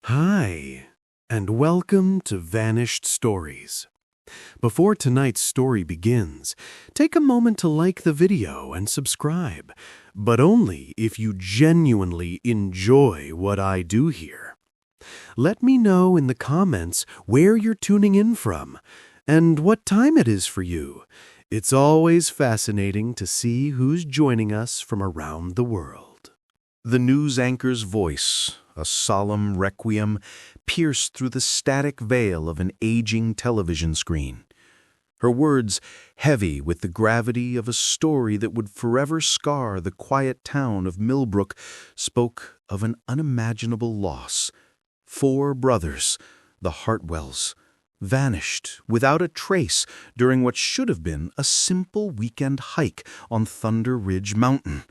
Hi, and welcome to Vanished Stories. Before tonight's story begins, take a moment to like the video and subscribe, but only if you genuinely enjoy what I do here. Let me know in the comments where you're tuning in from and what time it is for you. It's always fascinating to see who's joining us from around the world. The news anchor's voice, a solemn requiem, pierced through the static veil of an aging television screen. Her words, heavy with the gravity of a story that would forever scar the quiet town of Millbrook, spoke of an unimaginable loss. 4 brothers, the Hartwells, vanished without a trace during what should have been a simple weekend hike on Thunder Ridge Mountain.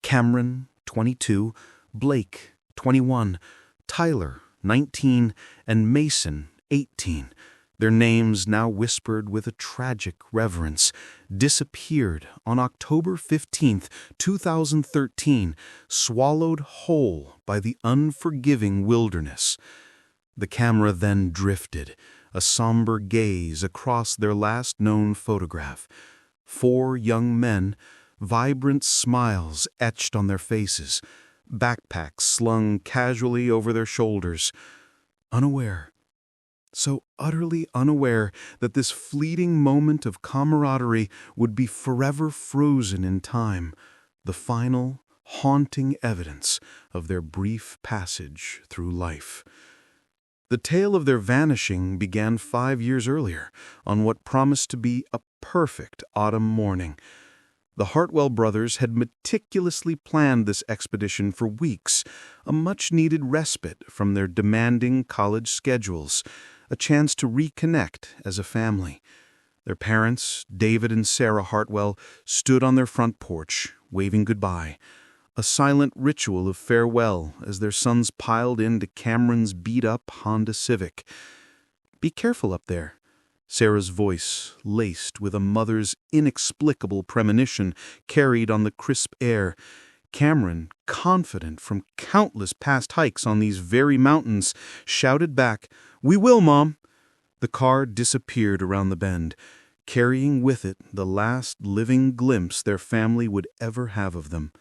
Cameron, 22, Blake, 21, Tyler, 19, and Mason, 18, their names now whispered with a tragic reverence, disappeared on October 15, 2013, swallowed whole by the unforgiving wilderness. The camera then drifted, a somber gaze across their last known photograph. 4 young men, vibrant smiles etched on their faces, backpacks slung casually over their shoulders, unaware, so utterly unaware that this fleeting moment of camaraderie would be forever frozen in time, the final, haunting evidence of their brief passage through life. The tale of their vanishing began 5 years earlier, on what promised to be a perfect autumn morning. The Hartwell brothers had meticulously planned this expedition for weeks, a much-needed respite from their demanding college schedules, a chance to reconnect as a family. Their parents, David and Sarah Hartwell, stood on their front porch, waving goodbye, a silent ritual of farewell as their sons piled into Cameron's beat-up Honda Civic. "Be careful up there," Sarah's voice, laced with a mother's inexplicable premonition, carried on the crisp air. Cameron, confident from countless past hikes on these very mountains, shouted back, "We will, Mom." The car disappeared around the bend, carrying with it the last living glimpse their family would ever have of them.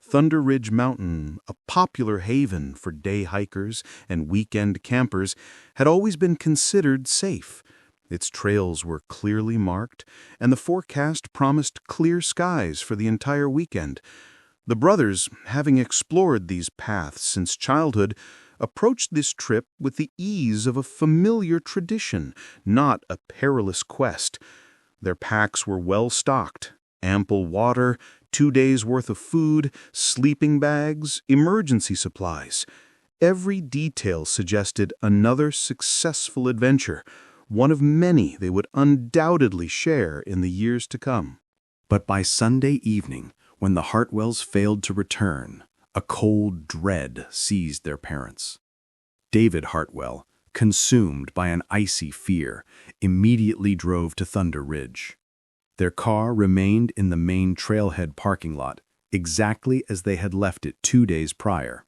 Thunder Ridge Mountain, a popular haven for day hikers and weekend campers, had always been considered safe. Its trails were clearly marked, and the forecast promised clear skies for the entire weekend. The brothers, having explored these paths since childhood, approached this trip with the ease of a familiar tradition, not a perilous quest. Their packs were well stocked, ample water, 2 days' worth of food, sleeping bags, emergency supplies. Every detail suggested another successful adventure, one of many they would undoubtedly share in the years to come. But by Sunday evening, when the Hartwells failed to return, a cold dread seized their parents. David Hartwell, consumed by an icy fear, immediately drove to Thunder Ridge. Their car remained in the main trailhead parking lot, exactly as they had left it 2 days prior.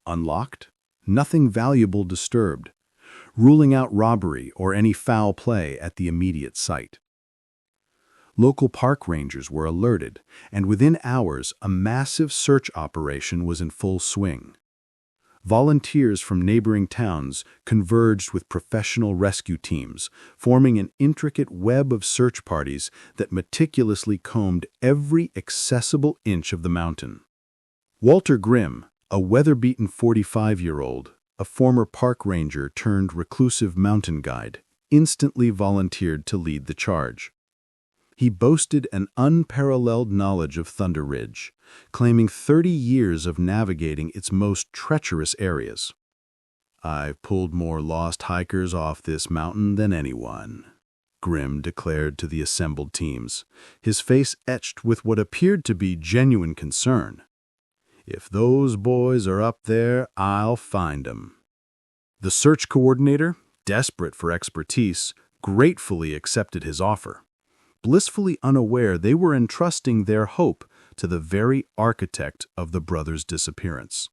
Unlocked, nothing valuable disturbed, ruling out robbery or any foul play at the immediate site. Local park rangers were alerted, and within hours a massive search operation was in full swing. Volunteers from neighboring towns converged with professional rescue teams, forming an intricate web of search parties that meticulously combed every accessible inch of the mountain. Walter Grimm, a weather-beaten 45-year-old, a former park ranger turned reclusive mountain guide, instantly volunteered to lead the charge. He boasted an unparalleled knowledge of Thunder Ridge, claiming 30 years of navigating its most treacherous areas. "I've pulled more lost hikers off this mountain than anyone," Grimm declared to the assembled teams, his face etched with what appeared to be genuine concern. "If those boys are up there, I'll find 'em." The search coordinator, desperate for expertise, gratefully accepted his offer. Blissfully unaware they were entrusting their hope to the very architect of the brothers' disappearance.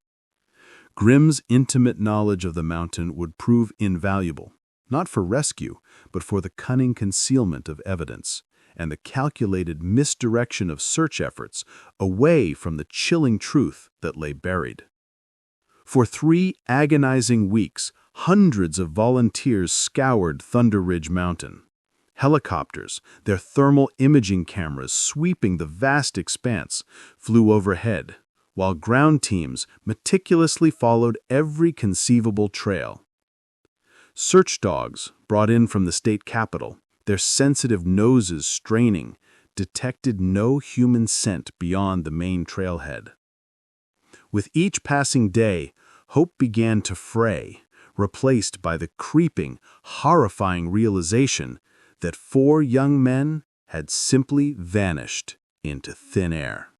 Grimm's intimate knowledge of the mountain would prove invaluable, not for rescue, but for the cunning concealment of evidence and the calculated misdirection of search efforts away from the chilling truth that lay buried. For 3 agonizing weeks, hundreds of volunteers scoured Thunder Ridge Mountain. Helicopters, their thermal imaging cameras sweeping the vast expanse, flew overhead, while ground teams meticulously followed every conceivable trail. Search dogs, brought in from the state capitol, their sensitive noses straining, detected no human scent beyond the main trailhead. With each passing day, hope began to fray, replaced by the creeping, horrifying realization that 4 young men had simply vanished into thin air.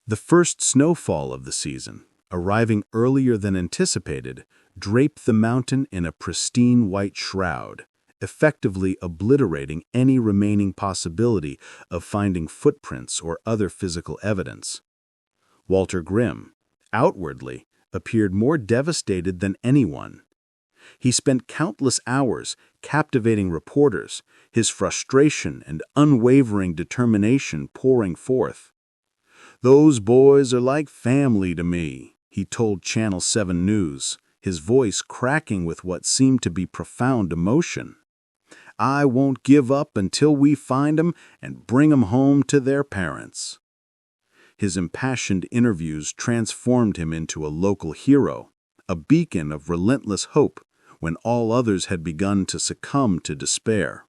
The first snowfall of the season, arriving earlier than anticipated, draped the mountain in a pristine white shroud, effectively obliterating any remaining possibility of finding footprints or other physical evidence. Walter Grimm, outwardly, appeared more devastated than anyone. He spent countless hours captivating reporters, his frustration and unwavering determination pouring forth. "Those boys are like family to me," he told Channel 7 News, his voice cracking with what seemed to be profound emotion. "I won't give up until we find 'em and bring 'em home to their parents." His impassioned interviews transformed him into a local hero, a beacon of relentless hope when all others had begun to succumb to despair.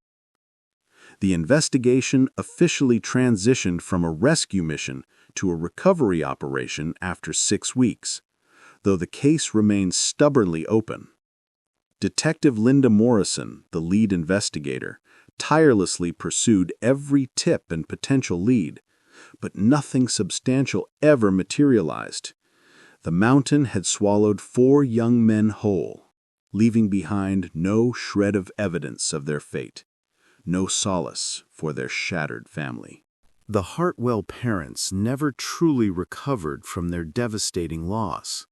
The investigation officially transitioned from a rescue mission to a recovery operation after 6 weeks, though the case remained stubbornly open. Detective Linda Morrison, the lead investigator, tirelessly pursued every tip and potential lead, but nothing substantial ever materialized. The mountain had swallowed 4 young men whole, leaving behind no shred of evidence of their fate, no solace for their shattered family. The Hartwell parents never truly recovered from their devastating loss.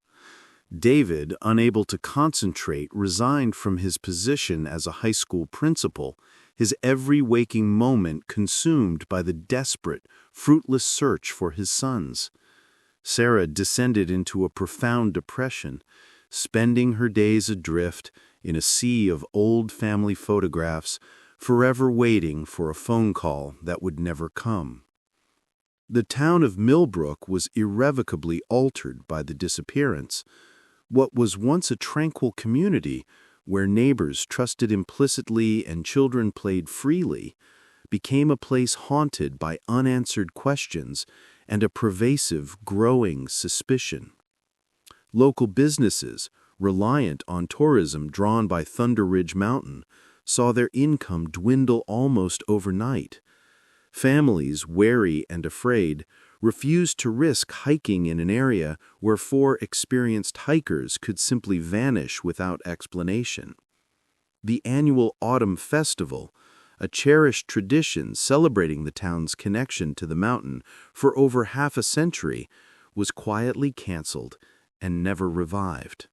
David, unable to concentrate, resigned from his position as a high school principal, his every waking moment consumed by the desperate, fruitless search for his sons. Sarah descended into a profound depression, spending her days adrift in a sea of old family photographs, forever waiting for a phone call that would never come. The town of Millbrook was irrevocably altered by the disappearance. What was once a tranquil community, where neighbors trusted implicitly and children played freely, became a place haunted by unanswered questions and a pervasive, growing suspicion. Local businesses, reliant on tourism drawn by Thunder Ridge Mountain, saw their income dwindle almost overnight. Families, wary and afraid, refused to risk hiking in an area where 4 experienced hikers could simply vanish without explanation. The annual Autumn Festival, a cherished tradition celebrating the town's connection to the mountain for over half a century, was quietly canceled and never revived.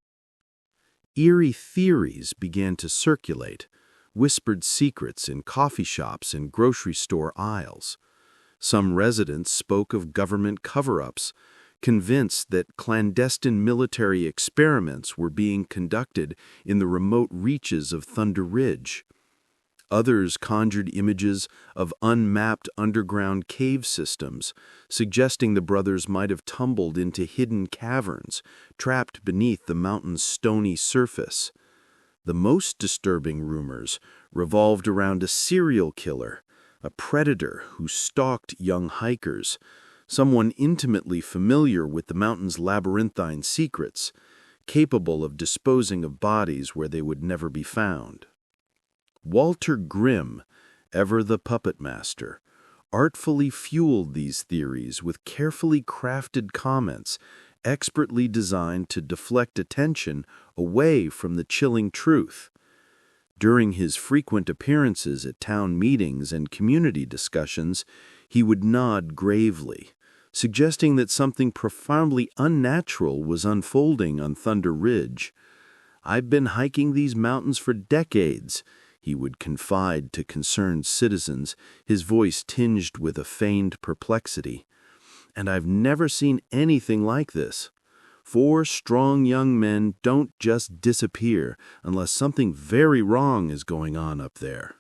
Eerie theories began to circulate, whispered secrets in coffee shops and grocery store aisles. Some residents spoke of government cover-ups, convinced that clandestine military experiments were being conducted in the remote reaches of Thunder Ridge. Others conjured images of unmapped underground cave systems, suggesting the brothers might have tumbled into hidden caverns, trapped beneath the mountain's stony surface. The most disturbing rumors revolved around a serial killer, a predator who stalked young hikers, someone intimately familiar with the mountain's labyrinthine secrets, capable of disposing of bodies where they would never be found. Walter Grimm, ever the puppet master, artfully fueled these theories with carefully crafted comments expertly designed to deflect attention away from the chilling truth. During his frequent appearances at town meetings and community discussions, he would nod gravely, suggesting that something profoundly unnatural was unfolding on Thunder Ridge. "I've been hiking these mountains for decades," he would confide to concerned citizens, his voice tinged with a feigned perplexity. "And I've never seen anything like this. 4 strong young men don't just disappear unless something very wrong is going on up there."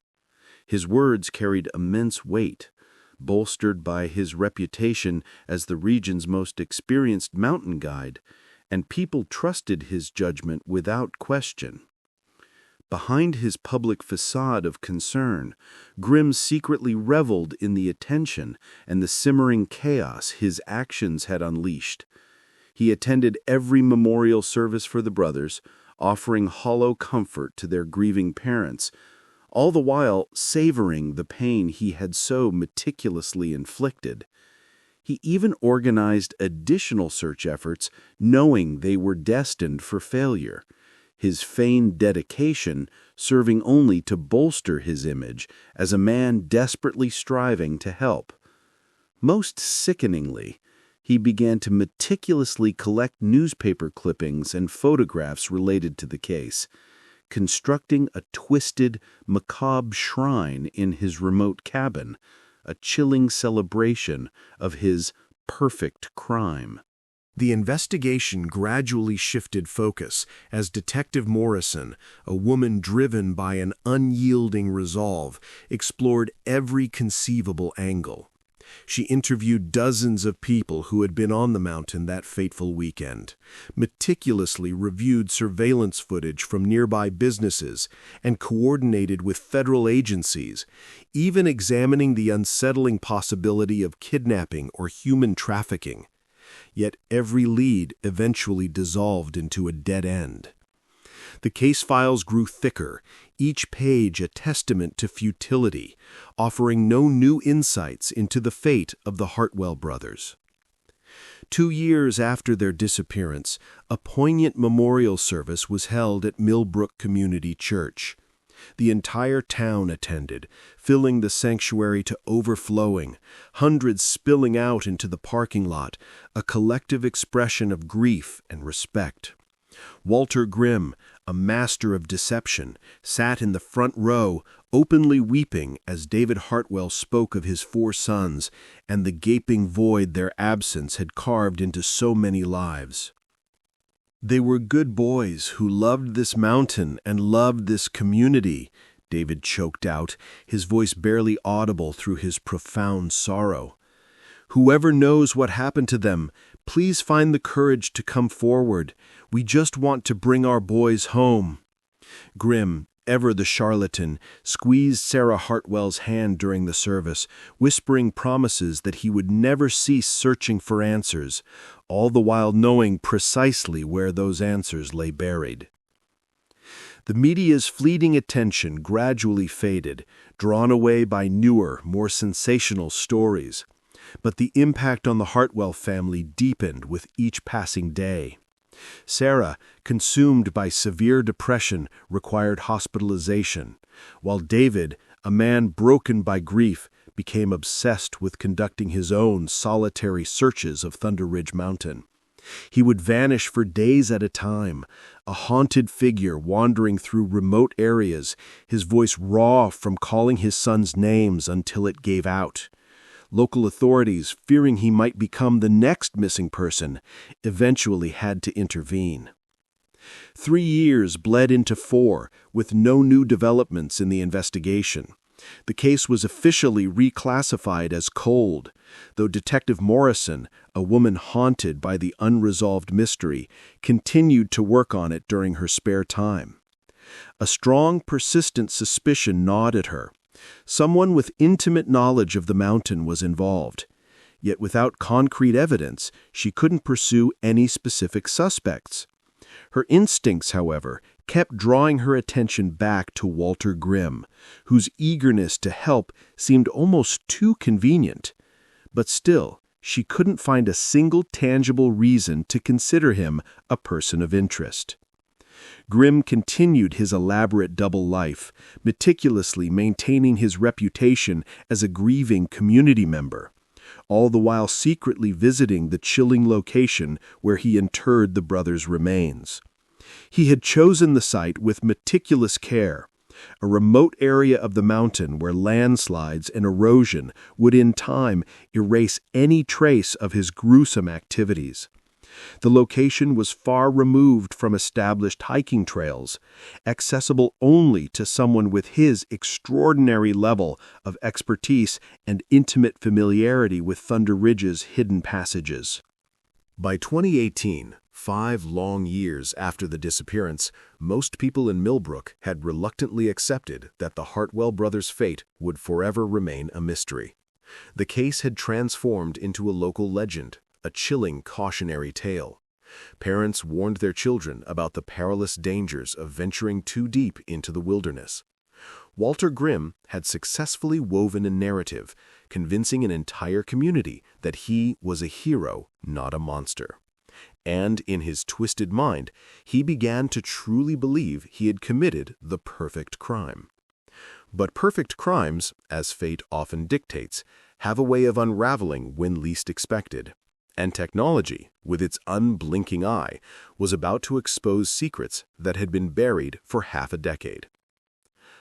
His words carried immense weight, bolstered by his reputation as the region's most experienced mountain guide, and people trusted his judgment without question. Behind his public facade of concern, Grimm secretly reveled in the attention and the simmering chaos his actions had unleashed. He attended every memorial service for the brothers, offering hollow comfort to their grieving parents, all the while savoring the pain he had so meticulously inflicted. He even organized additional search efforts, knowing they were destined for failure, his feigned dedication serving only to bolster his image as a man desperately striving to help. Most sickeningly, he began to meticulously collect newspaper clippings and photographs related to the case, constructing a twisted, macabre shrine in his remote cabin, a chilling celebration of his perfect crime. The investigation gradually shifted focus as Detective Morrison, a woman driven by an unyielding resolve, explored every conceivable angle. She interviewed dozens of people who had been on the mountain that fateful weekend, meticulously reviewed surveillance footage from nearby businesses, and coordinated with federal agencies, even examining the unsettling possibility of kidnapping or human trafficking. Yet every lead eventually dissolved into a dead end. The case files grew thicker, each page a testament to futility, offering no new insights into the fate of the Hartwell brothers. 2 years after their disappearance, a poignant memorial service was held at Millbrook Community Church. The entire town attended, filling the sanctuary to overflowing, hundreds spilling out into the parking lot, a collective expression of grief and respect. Walter Grimm, a master of deception, sat in the front row, openly weeping as David Hartwell spoke of his 4 sons and the gaping void their absence had carved into so many lives. "They were good boys who loved this mountain and loved this community," David choked out, his voice barely audible through his profound sorrow. "Whoever knows what happened to them, please find the courage to come forward. We just want to bring our boys home." Grimm, ever the charlatan, squeezed Sarah Hartwell's hand during the service, whispering promises that he would never cease searching for answers, all the while knowing precisely where those answers lay buried. The media's fleeting attention gradually faded, drawn away by newer, more sensational stories. But the impact on the Hartwell family deepened with each passing day. Sarah, consumed by severe depression, required hospitalization, while David, a man broken by grief, became obsessed with conducting his own solitary searches of Thunder Ridge Mountain. He would vanish for days at a time, a haunted figure wandering through remote areas, his voice raw from calling his sons' names until it gave out. Local authorities, fearing he might become the next missing person, eventually had to intervene. 3 years bled into 4, with no new developments in the investigation. The case was officially reclassified as cold, though Detective Morrison, a woman haunted by the unresolved mystery, continued to work on it during her spare time. A strong, persistent suspicion gnawed at her. Someone with intimate knowledge of the mountain was involved. Yet without concrete evidence, she couldn't pursue any specific suspects. Her instincts, however, kept drawing her attention back to Walter Grimm, whose eagerness to help seemed almost too convenient. But still, she couldn't find a single tangible reason to consider him a person of interest. Grimm continued his elaborate double life, meticulously maintaining his reputation as a grieving community member, all the while secretly visiting the chilling location where he interred the brothers' remains. He had chosen the site with meticulous care, a remote area of the mountain where landslides and erosion would in time erase any trace of his gruesome activities. The location was far removed from established hiking trails, accessible only to someone with his extraordinary level of expertise and intimate familiarity with Thunder Ridge's hidden passages. By 2018, 5 long years after the disappearance, most people in Millbrook had reluctantly accepted that the Hartwell brothers' fate would forever remain a mystery. The case had transformed into a local legend, a chilling cautionary tale. Parents warned their children about the perilous dangers of venturing too deep into the wilderness. Walter Grimm had successfully woven a narrative, convincing an entire community that he was a hero, not a monster. And in his twisted mind, he began to truly believe he had committed the perfect crime. But perfect crimes, as fate often dictates, have a way of unraveling when least expected. And technology, with its unblinking eye, was about to expose secrets that had been buried for half a decade.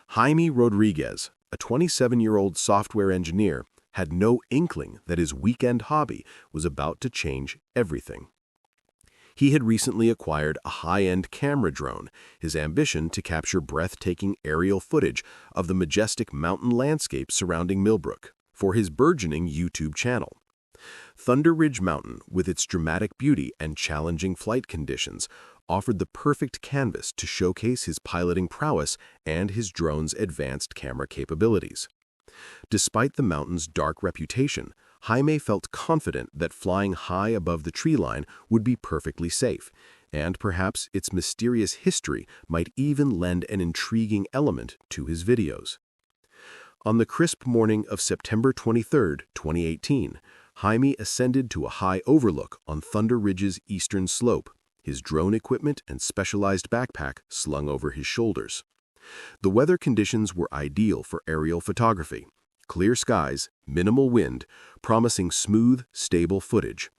Jaime Rodriguez, a 27-year-old software engineer, had no inkling that his weekend hobby was about to change everything. He had recently acquired a high-end camera drone, his ambition to capture breathtaking aerial footage of the majestic mountain landscape surrounding Millbrook, for his burgeoning YouTube channel. Thunder Ridge Mountain, with its dramatic beauty and challenging flight conditions, offered the perfect canvas to showcase his piloting prowess and his drone's advanced camera capabilities. Despite the mountain's dark reputation, Jaime felt confident that flying high above the tree line would be perfectly safe, and perhaps its mysterious history might even lend an intriguing element to his videos. On the crisp morning of September 23, 2018, Jaime ascended to a high overlook on Thunder Ridge's eastern slope, his drone equipment and specialized backpack slung over his shoulders. The weather conditions were ideal for aerial photography. Clear skies, minimal wind, promising smooth, stable footage.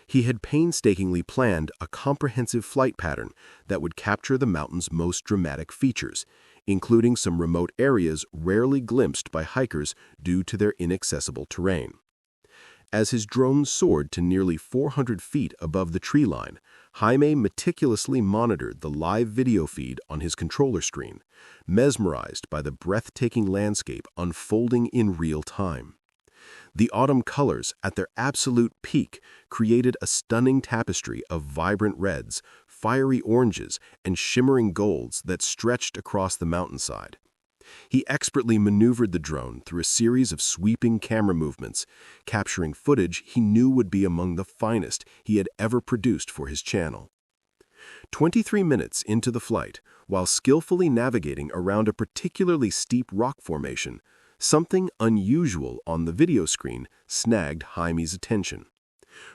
He had painstakingly planned a comprehensive flight pattern that would capture the mountain's most dramatic features, including some remote areas rarely glimpsed by hikers due to their inaccessible terrain. As his drone soared to nearly 400 feet above the tree line, Jaime meticulously monitored the live video feed on his controller screen, mesmerized by the breathtaking landscape unfolding in real time. The autumn colors, at their absolute peak, created a stunning tapestry of vibrant reds, fiery oranges, and shimmering golds that stretched across the mountainside. He expertly maneuvered the drone through a series of sweeping camera movements, capturing footage he knew would be among the finest he had ever produced for his channel. 23 minutes into the flight, while skillfully navigating around a particularly steep rock formation, something unusual on the video screen snagged Jaime's attention.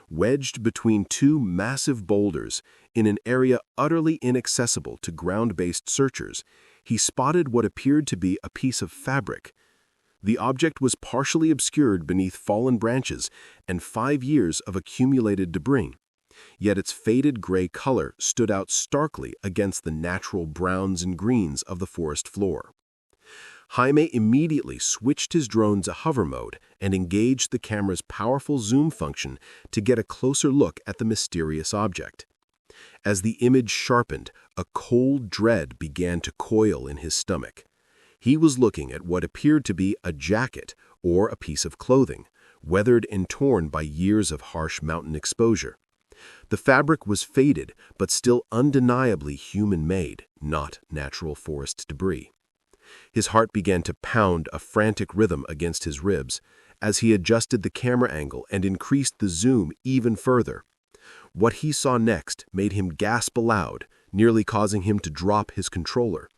Wedged between two massive boulders in an area utterly inaccessible to ground-based searchers, he spotted what appeared to be a piece of fabric. The object was partially obscured beneath fallen branches and 5 years of accumulated debris, yet its faded gray color stood out starkly against the natural browns and greens of the forest floor. Jaime immediately switched his drone to hover mode and engaged the camera's powerful zoom function to get a closer look at the mysterious object. As the image sharpened, a cold dread began to coil in his stomach. He was looking at what appeared to be a jacket or a piece of clothing, weathered and torn by years of harsh mountain exposure. The fabric was faded, but still undeniably human-made, not natural forest debris. His heart began to pound a frantic rhythm against his ribs as he adjusted the camera angle and increased the zoom even further. What he saw next made him gasp aloud, nearly causing him to drop his controller.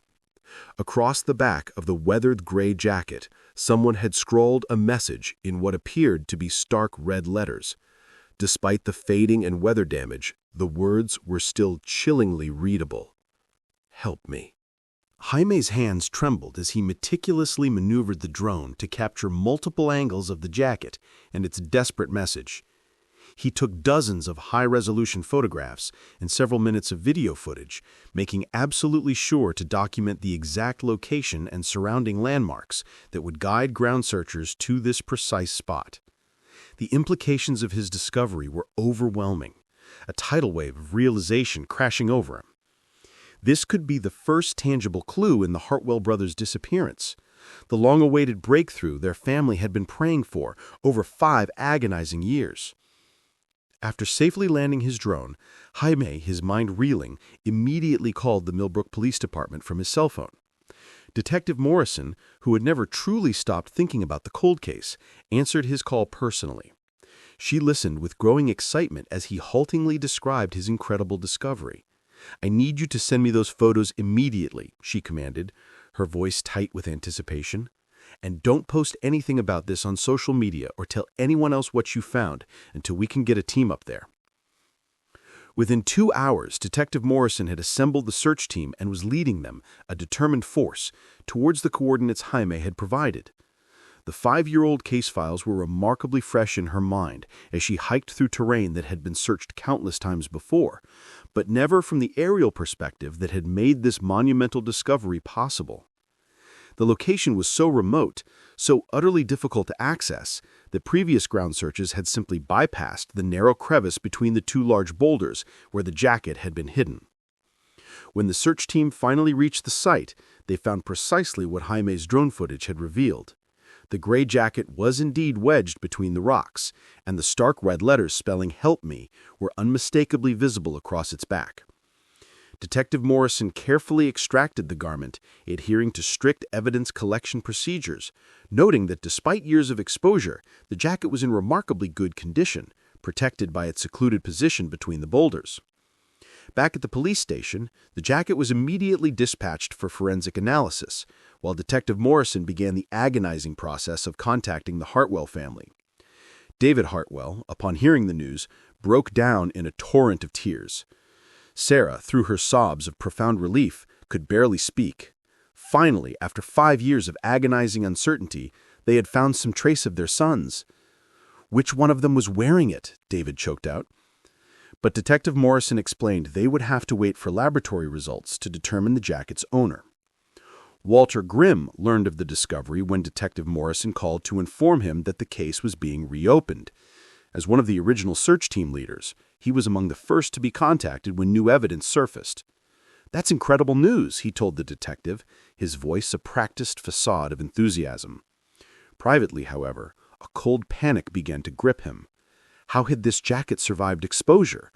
Across the back of the weathered gray jacket, someone had scrawled a message in what appeared to be stark red letters. Despite the fading and weather damage, the words were still chillingly readable. "Help me. Jaime's hands trembled as he meticulously maneuvered the drone to capture multiple angles of the jacket and its desperate message. He took dozens of high-resolution photographs and several minutes of video footage, making absolutely sure to document the exact location and surrounding landmarks that would guide ground searchers to this precise spot. The implications of his discovery were overwhelming, a tidal wave of realization crashing over him. This could be the first tangible clue in the Hartwell brothers' disappearance, the long-awaited breakthrough their family had been praying for over 5 agonizing years. After safely landing his drone, Jaime, his mind reeling, immediately called the Millbrook Police Department from his cell phone. Detective Morrison, who had never truly stopped thinking about the cold case, answered his call personally. She listened with growing excitement as he haltingly described his incredible discovery. "I need you to send me those photos immediately," she commanded, her voice tight with anticipation. "And don't post anything about this on social media or tell anyone else what you found until we can get a team up there." Within 2 hours, Detective Morrison had assembled the search team and was leading them, a determined force, towards the coordinates Jaime had provided. The 5-year-old case files were remarkably fresh in her mind as she hiked through terrain that had been searched countless times before, but never from the aerial perspective that had made this monumental discovery possible. The location was so remote, so utterly difficult to access, that previous ground searches had simply bypassed the narrow crevice between the 2 large boulders where the jacket had been hidden. When the search team finally reached the site, they found precisely what Jaime's drone footage had revealed. The gray jacket was indeed wedged between the rocks, and the stark red letters spelling "Help Me" were unmistakably visible across its back. Detective Morrison carefully extracted the garment, adhering to strict evidence collection procedures, noting that despite years of exposure, the jacket was in remarkably good condition, protected by its secluded position between the boulders. Back at the police station, the jacket was immediately dispatched for forensic analysis, while Detective Morrison began the agonizing process of contacting the Hartwell family. David Hartwell, upon hearing the news, broke down in a torrent of tears. Sarah, through her sobs of profound relief, could barely speak. Finally, after 5 years of agonizing uncertainty, they had found some trace of their sons. "Which one of them was wearing it?" David choked out. But Detective Morrison explained they would have to wait for laboratory results to determine the jacket's owner. Walter Grimm learned of the discovery when Detective Morrison called to inform him that the case was being reopened. As one of the original search team leaders, he was among the first to be contacted when new evidence surfaced. "That's incredible news," he told the detective, his voice a practiced facade of enthusiasm. Privately, however, a cold panic began to grip him. How had this jacket survived exposure?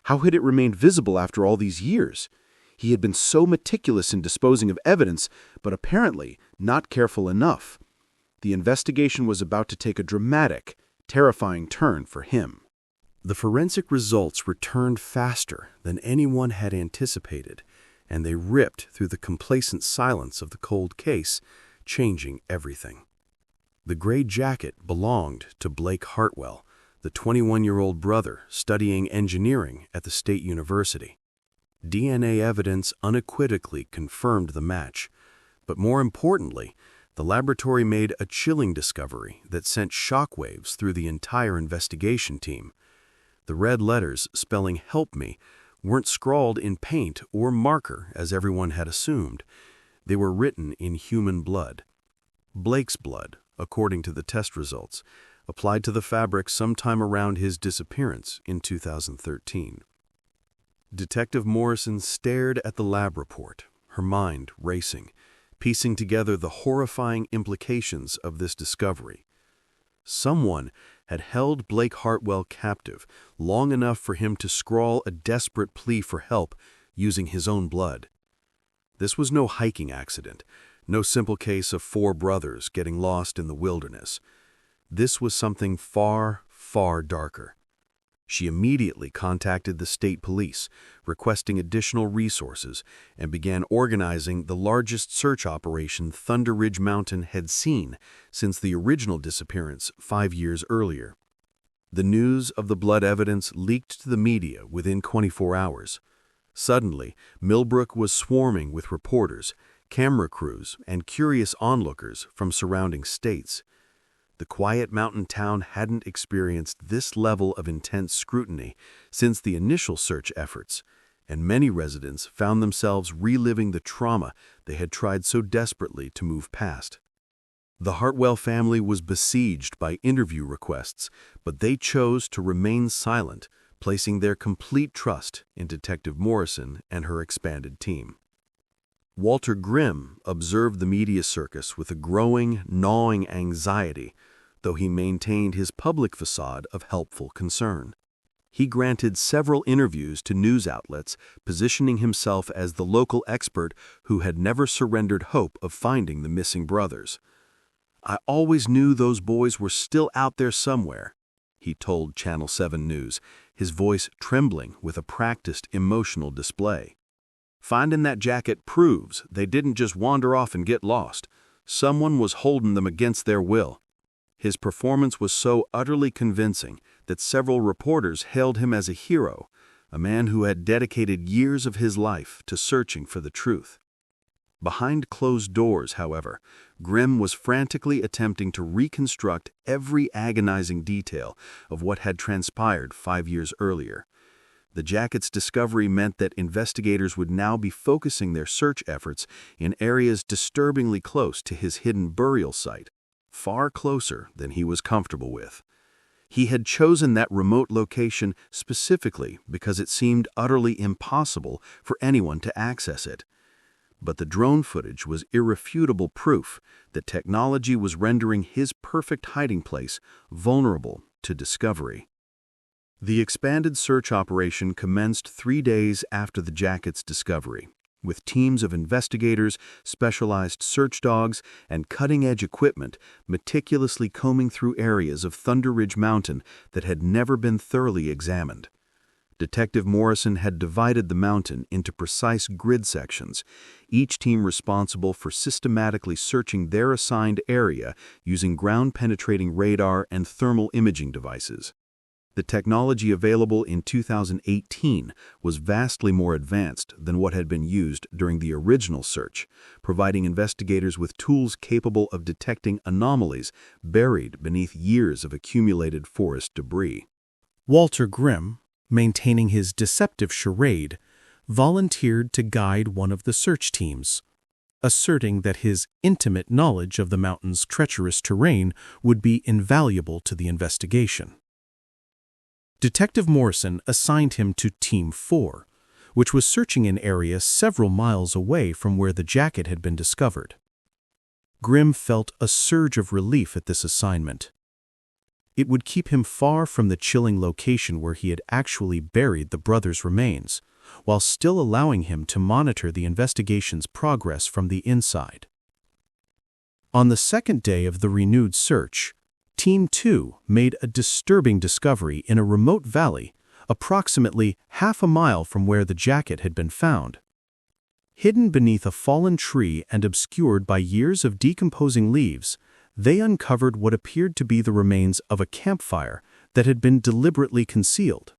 How had it remained visible after all these years? He had been so meticulous in disposing of evidence, but apparently not careful enough. The investigation was about to take a dramatic, terrifying turn for him. The forensic results returned faster than anyone had anticipated, and they ripped through the complacent silence of the cold case, changing everything. The gray jacket belonged to Blake Hartwell, the 21-year-old brother studying engineering at the State University. DNA evidence unequivocally confirmed the match, but more importantly, the laboratory made a chilling discovery that sent shockwaves through the entire investigation team. The red letters spelling "Help Me" weren't scrawled in paint or marker as everyone had assumed. They were written in human blood. Blake's blood, according to the test results, applied to the fabric sometime around his disappearance in 2013. Detective Morrison stared at the lab report, her mind racing, piecing together the horrifying implications of this discovery. Someone had held Blake Hartwell captive long enough for him to scrawl a desperate plea for help using his own blood. This was no hiking accident, no simple case of 4 brothers getting lost in the wilderness. This was something far, far darker. She immediately contacted the state police, requesting additional resources, and began organizing the largest search operation Thunder Ridge Mountain had seen since the original disappearance 5 years earlier. The news of the blood evidence leaked to the media within 24 hours. Suddenly, Millbrook was swarming with reporters, camera crews, and curious onlookers from surrounding states. The quiet mountain town hadn't experienced this level of intense scrutiny since the initial search efforts, and many residents found themselves reliving the trauma they had tried so desperately to move past. The Hartwell family was besieged by interview requests, but they chose to remain silent, placing their complete trust in Detective Morrison and her expanded team. Walter Grimm observed the media circus with a growing, gnawing anxiety, though he maintained his public facade of helpful concern. He granted several interviews to news outlets, positioning himself as the local expert who had never surrendered hope of finding the missing brothers. "I always knew those boys were still out there somewhere," he told Channel 7 News, his voice trembling with a practiced emotional display. "Finding that jacket proves they didn't just wander off and get lost. Someone was holding them against their will." His performance was so utterly convincing that several reporters hailed him as a hero, a man who had dedicated years of his life to searching for the truth. Behind closed doors, however, Grimm was frantically attempting to reconstruct every agonizing detail of what had transpired 5 years earlier. The jacket's discovery meant that investigators would now be focusing their search efforts in areas disturbingly close to his hidden burial site, far closer than he was comfortable with. He had chosen that remote location specifically because it seemed utterly impossible for anyone to access it. But the drone footage was irrefutable proof that technology was rendering his perfect hiding place vulnerable to discovery. The expanded search operation commenced 3 days after the jacket's discovery, with teams of investigators, specialized search dogs, and cutting-edge equipment meticulously combing through areas of Thunder Ridge Mountain that had never been thoroughly examined. Detective Morrison had divided the mountain into precise grid sections, each team responsible for systematically searching their assigned area using ground-penetrating radar and thermal imaging devices. The technology available in 2018 was vastly more advanced than what had been used during the original search, providing investigators with tools capable of detecting anomalies buried beneath years of accumulated forest debris. Walter Grimm, maintaining his deceptive charade, volunteered to guide one of the search teams, asserting that his intimate knowledge of the mountain's treacherous terrain would be invaluable to the investigation. Detective Morrison assigned him to Team 4, which was searching an area several miles away from where the jacket had been discovered. Grimm felt a surge of relief at this assignment. It would keep him far from the chilling location where he had actually buried the brothers' remains, while still allowing him to monitor the investigation's progress from the inside. On the second day of the renewed search, Team 2 made a disturbing discovery in a remote valley, approximately half a mile from where the jacket had been found. Hidden beneath a fallen tree and obscured by years of decomposing leaves, they uncovered what appeared to be the remains of a campfire that had been deliberately concealed.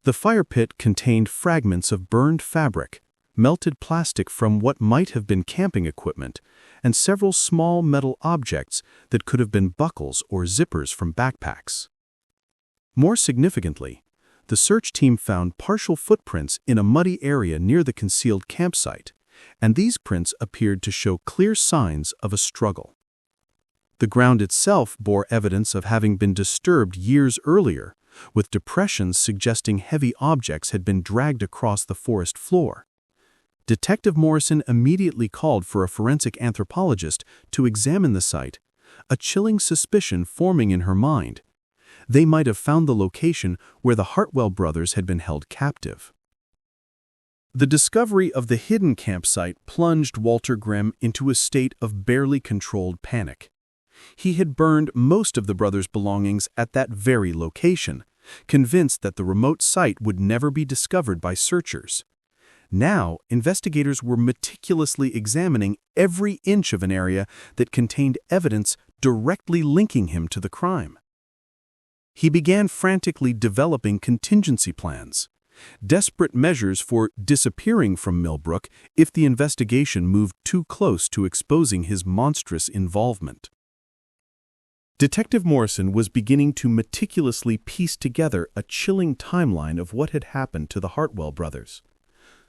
The fire pit contained fragments of burned fabric, melted plastic from what might have been camping equipment, and several small metal objects that could have been buckles or zippers from backpacks. More significantly, the search team found partial footprints in a muddy area near the concealed campsite, and these prints appeared to show clear signs of a struggle. The ground itself bore evidence of having been disturbed years earlier, with depressions suggesting heavy objects had been dragged across the forest floor. Detective Morrison immediately called for a forensic anthropologist to examine the site, a chilling suspicion forming in her mind. They might have found the location where the Hartwell brothers had been held captive. The discovery of the hidden campsite plunged Walter Grimm into a state of barely controlled panic. He had burned most of the brothers' belongings at that very location, convinced that the remote site would never be discovered by searchers. Now, investigators were meticulously examining every inch of an area that contained evidence directly linking him to the crime. He began frantically developing contingency plans, desperate measures for disappearing from Millbrook if the investigation moved too close to exposing his monstrous involvement. Detective Morrison was beginning to meticulously piece together a chilling timeline of what had happened to the Hartwell brothers.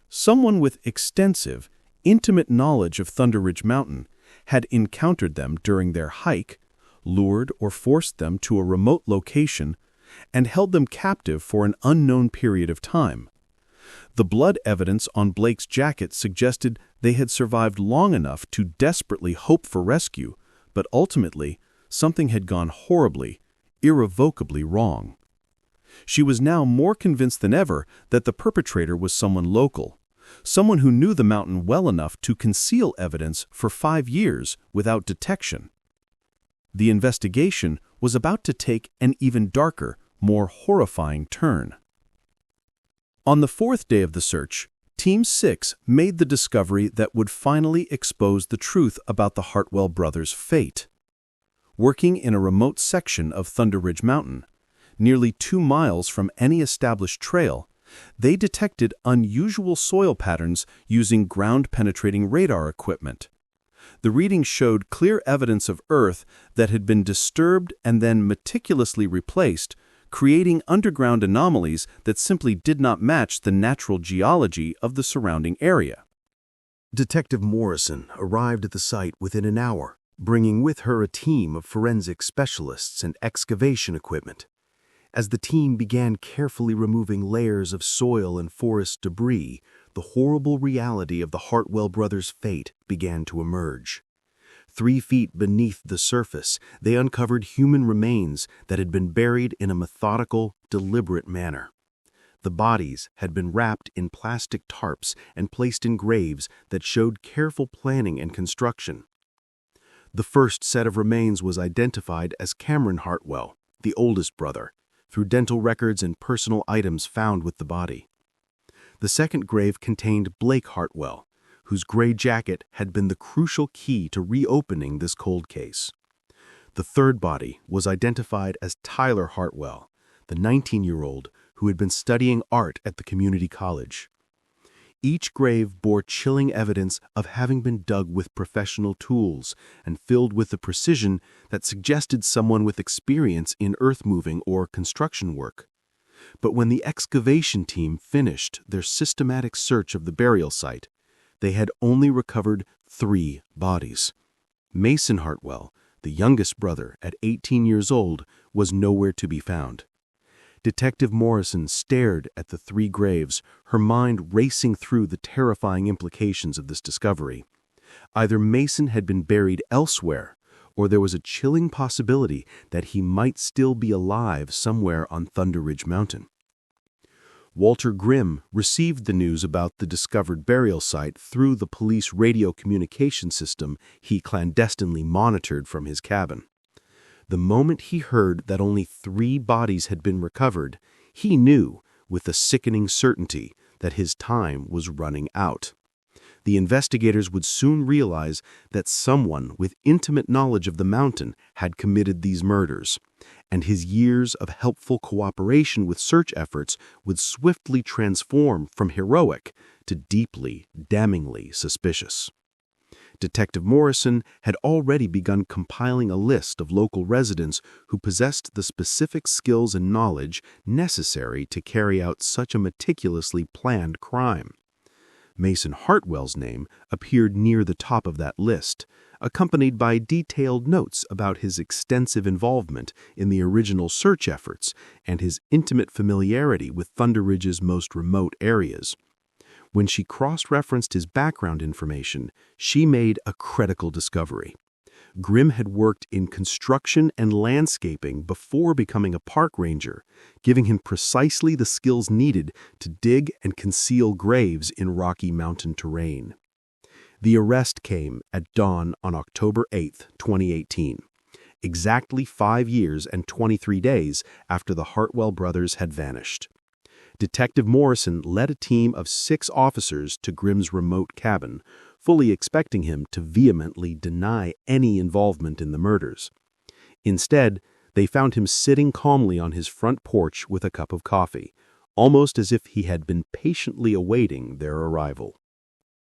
Someone with extensive, intimate knowledge of Thunder Ridge Mountain had encountered them during their hike, lured or forced them to a remote location, and held them captive for an unknown period of time. The blood evidence on Blake's jacket suggested they had survived long enough to desperately hope for rescue, but ultimately, something had gone horribly, irrevocably wrong. She was now more convinced than ever that the perpetrator was someone local, someone who knew the mountain well enough to conceal evidence for 5 years without detection. The investigation was about to take an even darker, more horrifying turn. On the 4th day of the search, Team 6 made the discovery that would finally expose the truth about the Hartwell brothers' fate. Working in a remote section of Thunder Ridge Mountain, nearly 2 miles from any established trail, they detected unusual soil patterns using ground-penetrating radar equipment. The readings showed clear evidence of earth that had been disturbed and then meticulously replaced, creating underground anomalies that simply did not match the natural geology of the surrounding area. Detective Morrison arrived at the site within an hour, bringing with her a team of forensic specialists and excavation equipment. As the team began carefully removing layers of soil and forest debris, the horrible reality of the Hartwell brothers' fate began to emerge. 3 feet beneath the surface, they uncovered human remains that had been buried in a methodical, deliberate manner. The bodies had been wrapped in plastic tarps and placed in graves that showed careful planning and construction. The first set of remains was identified as Cameron Hartwell, the oldest brother, through dental records and personal items found with the body. The second grave contained Blake Hartwell, whose gray jacket had been the crucial key to reopening this cold case. The third body was identified as Tyler Hartwell, the 19-year-old who had been studying art at the community college. Each grave bore chilling evidence of having been dug with professional tools and filled with a precision that suggested someone with experience in earth-moving or construction work. But when the excavation team finished their systematic search of the burial site, they had only recovered 3 bodies. Mason Hartwell, the youngest brother at 18 years old, was nowhere to be found. Detective Morrison stared at the 3 graves, her mind racing through the terrifying implications of this discovery. Either Mason had been buried elsewhere, or there was a chilling possibility that he might still be alive somewhere on Thunder Ridge Mountain. Walter Grimm received the news about the discovered burial site through the police radio communication system he clandestinely monitored from his cabin. The moment he heard that only 3 bodies had been recovered, he knew, with a sickening certainty, that his time was running out. The investigators would soon realize that someone with intimate knowledge of the mountain had committed these murders, and his years of helpful cooperation with search efforts would swiftly transform from heroic to deeply, damningly suspicious. Detective Morrison had already begun compiling a list of local residents who possessed the specific skills and knowledge necessary to carry out such a meticulously planned crime. Mason Hartwell's name appeared near the top of that list, accompanied by detailed notes about his extensive involvement in the original search efforts and his intimate familiarity with Thunder Ridge's most remote areas. When she cross-referenced his background information, she made a critical discovery. Grimm had worked in construction and landscaping before becoming a park ranger, giving him precisely the skills needed to dig and conceal graves in rocky mountain terrain. The arrest came at dawn on October 8, 2018, exactly 5 years and 23 days after the Hartwell brothers had vanished. Detective Morrison led a team of 6 officers to Grimm's remote cabin, fully expecting him to vehemently deny any involvement in the murders. Instead, they found him sitting calmly on his front porch with a cup of coffee, almost as if he had been patiently awaiting their arrival.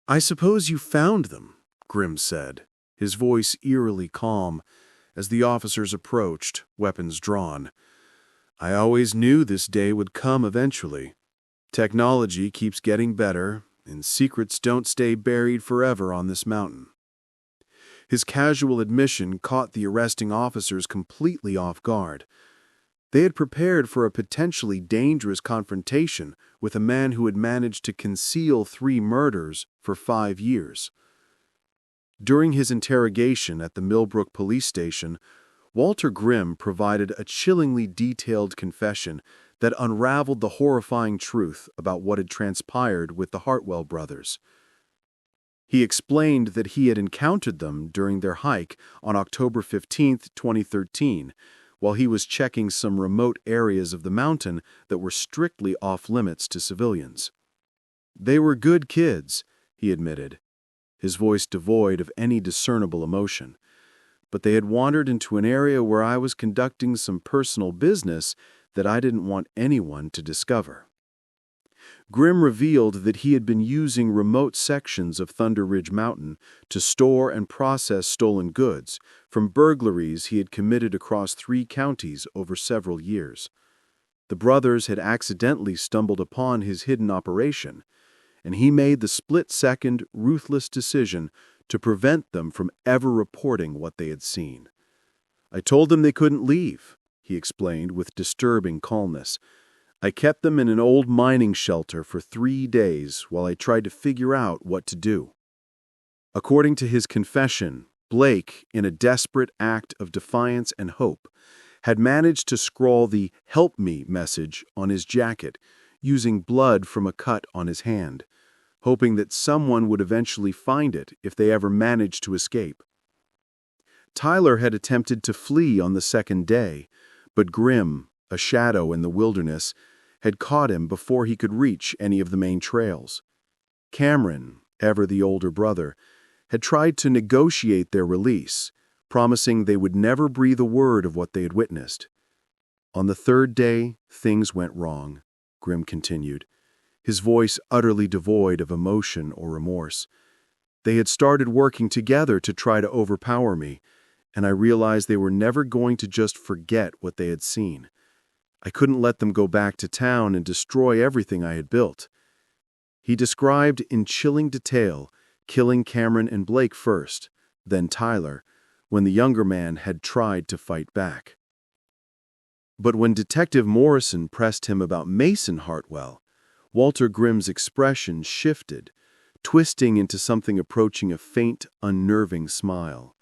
"I suppose you found them," Grimm said, his voice eerily calm as the officers approached, weapons drawn. "I always knew this day would come eventually. Technology keeps getting better, and secrets don't stay buried forever on this mountain." His casual admission caught the arresting officers completely off guard. They had prepared for a potentially dangerous confrontation with a man who had managed to conceal 3 murders for 5 years. During his interrogation at the Millbrook police station, Walter Grimm provided a chillingly detailed confession that unraveled the horrifying truth about what had transpired with the Hartwell brothers. He explained that he had encountered them during their hike on October 15, 2013, while he was checking some remote areas of the mountain that were strictly off-limits to civilians. "They were good kids," he admitted, his voice devoid of any discernible emotion. "But they had wandered into an area where I was conducting some personal business that I didn't want anyone to discover." Grimm revealed that he had been using remote sections of Thunder Ridge Mountain to store and process stolen goods from burglaries he had committed across 3 counties over several years. The brothers had accidentally stumbled upon his hidden operation, and he made the split-second, ruthless decision to prevent them from ever reporting what they had seen. "I told them they couldn't leave," he explained with disturbing calmness. "I kept them in an old mining shelter for 3 days while I tried to figure out what to do." According to his confession, Blake, in a desperate act of defiance and hope, had managed to scrawl the "Help Me" message on his jacket, using blood from a cut on his hand, hoping that someone would eventually find it if they ever managed to escape. Tyler had attempted to flee on the 2nd day, but Grimm, a shadow in the wilderness, had caught him before he could reach any of the main trails. Cameron, ever the older brother, had tried to negotiate their release, promising they would never breathe a word of what they had witnessed. "On the 3rd day, things went wrong," Grimm continued, his voice utterly devoid of emotion or remorse. "They had started working together to try to overpower me, and I realized they were never going to just forget what they had seen. I couldn't let them go back to town and destroy everything I had built." He described in chilling detail killing Cameron and Blake first, then Tyler, when the younger man had tried to fight back. But when Detective Morrison pressed him about Mason Hartwell, Walter Grimm's expression shifted, twisting into something approaching a faint, unnerving smile.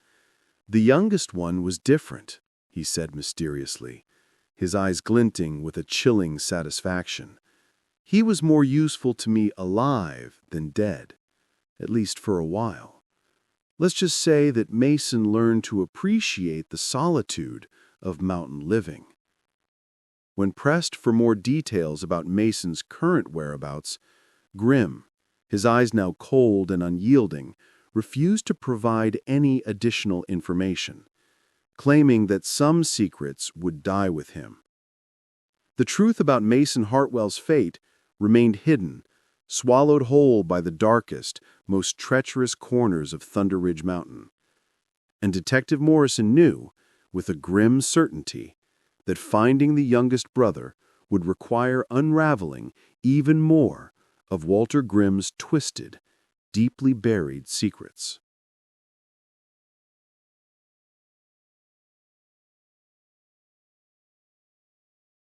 "The youngest one was different," he said mysteriously, his eyes glinting with a chilling satisfaction. "He was more useful to me alive than dead, at least for a while. Let's just say that Mason learned to appreciate the solitude of mountain living." When pressed for more details about Mason's current whereabouts, Grimm, his eyes now cold and unyielding, refused to provide any additional information, claiming that some secrets would die with him. The truth about Mason Hartwell's fate remained hidden, swallowed whole by the darkest, most treacherous corners of Thunder Ridge Mountain. And Detective Morrison knew, with a grim certainty, that finding the youngest brother would require unraveling even more of Walter Grimm's twisted, deeply buried secrets.